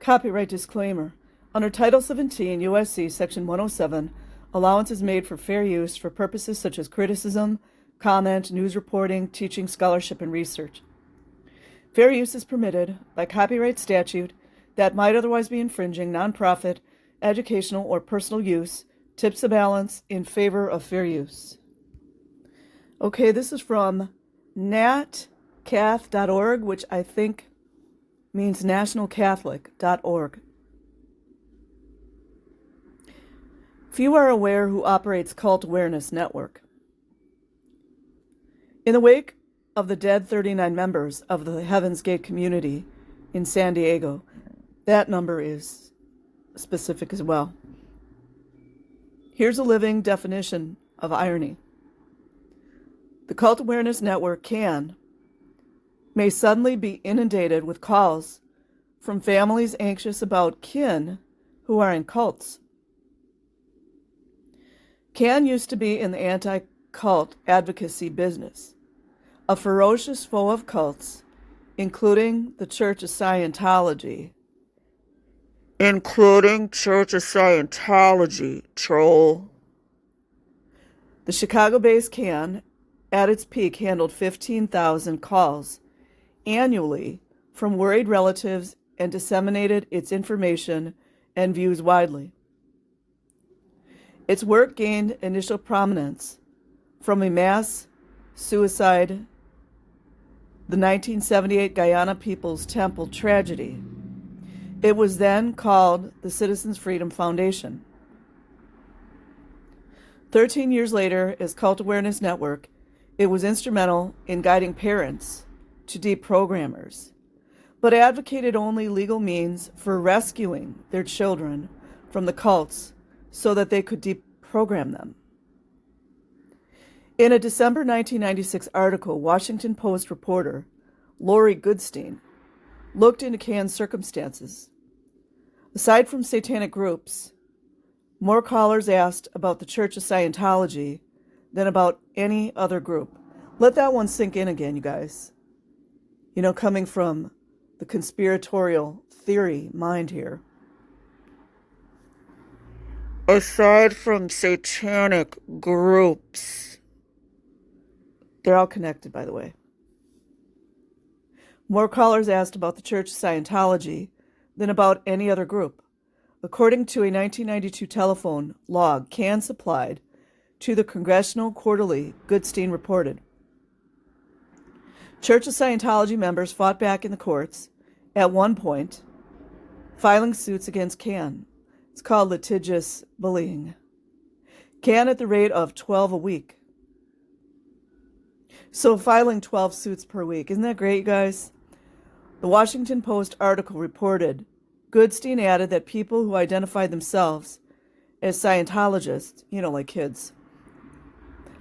Copyright disclaimer. Under Title 17 U.S.C. Section 107, allowance is made for fair use for purposes such as criticism, comment, news reporting, teaching, scholarship, and research. Fair use is permitted by copyright statute that might otherwise be infringing nonprofit, educational, or personal use, tips the balance in favor of fair use. Okay, this is from natcath.org, which I think means nationalcatholic.org. Few are aware who operates Cult Awareness Network. In the wake of the dead 39 members of the Heaven's Gate community in San Diego, that number is specific as well. Here's a living definition of irony. The Cult Awareness Network may suddenly be inundated with calls from families anxious about kin who are in cults. CAN used to be in the anti-cult advocacy business, a ferocious foe of cults, including the Church of Scientology. Troll. The Chicago-based CAN, at its peak, handled 15,000 calls annually from worried relatives and disseminated its information and views widely. Its work gained initial prominence from a mass suicide, the 1978 Guyana People's Temple tragedy. It was then called the Citizens Freedom Foundation. 13 years later, as Cult Awareness Network, it was instrumental in guiding parents to deprogrammers, but advocated only legal means for rescuing their children from the cults so that they could deprogram them. In a December 1996 article, Washington Post reporter Lori Goodstein looked into CAN's circumstances. Aside from satanic groups, more callers asked about the Church of Scientology than about any other group. Let that one sink in again, you guys. You know, coming from the conspiratorial theory mind here. Aside from satanic groups, they're all connected, by the way. More callers asked about the Church of Scientology than about any other group. According to a 1992 telephone log CAN supplied to the Congressional Quarterly, Goodstein reported, Church of Scientology members fought back in the courts, at one point, filing suits against CAN. It's called litigious bullying. CAN at the rate of 12 a week. So filing 12 suits per week. Isn't that great, you guys? The Washington Post article reported, Goodstein added that people who identified themselves as Scientologists, you know, like kids,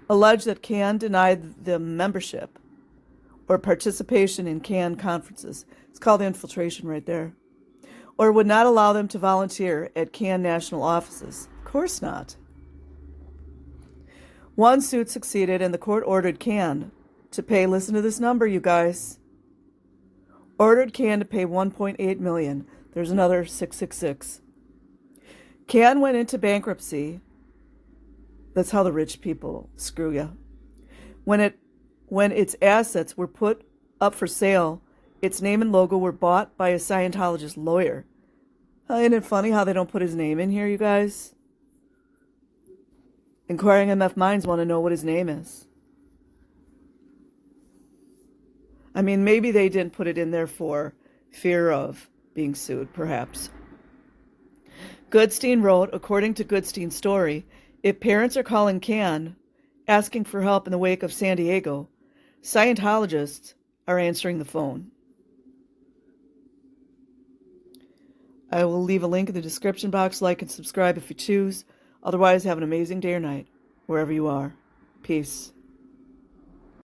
alleged that CAN denied them membership or participation in CAN conferences. It's called infiltration right there. Or would not allow them to volunteer at CAN national offices. Of course not. One suit succeeded and the court ordered CAN to pay, listen to this number, you guys, ordered CAN to pay $1.8 million. There's another 666. CAN went into bankruptcy. That's how the rich people screw you. When its assets were put up for sale, its name and logo were bought by a Scientologist lawyer. Isn't it funny how they don't put his name in here, you guys? Inquiring MF minds want to know what his name is. I mean, maybe they didn't put it in there for fear of being sued, perhaps. Goodstein wrote, according to Goodstein's story, if parents are calling CAN, asking for help in the wake of San Diego, Scientologists are answering the phone. I will leave a link in the description box. Like and subscribe if you choose. Otherwise, have an amazing day or night, wherever you are. Peace.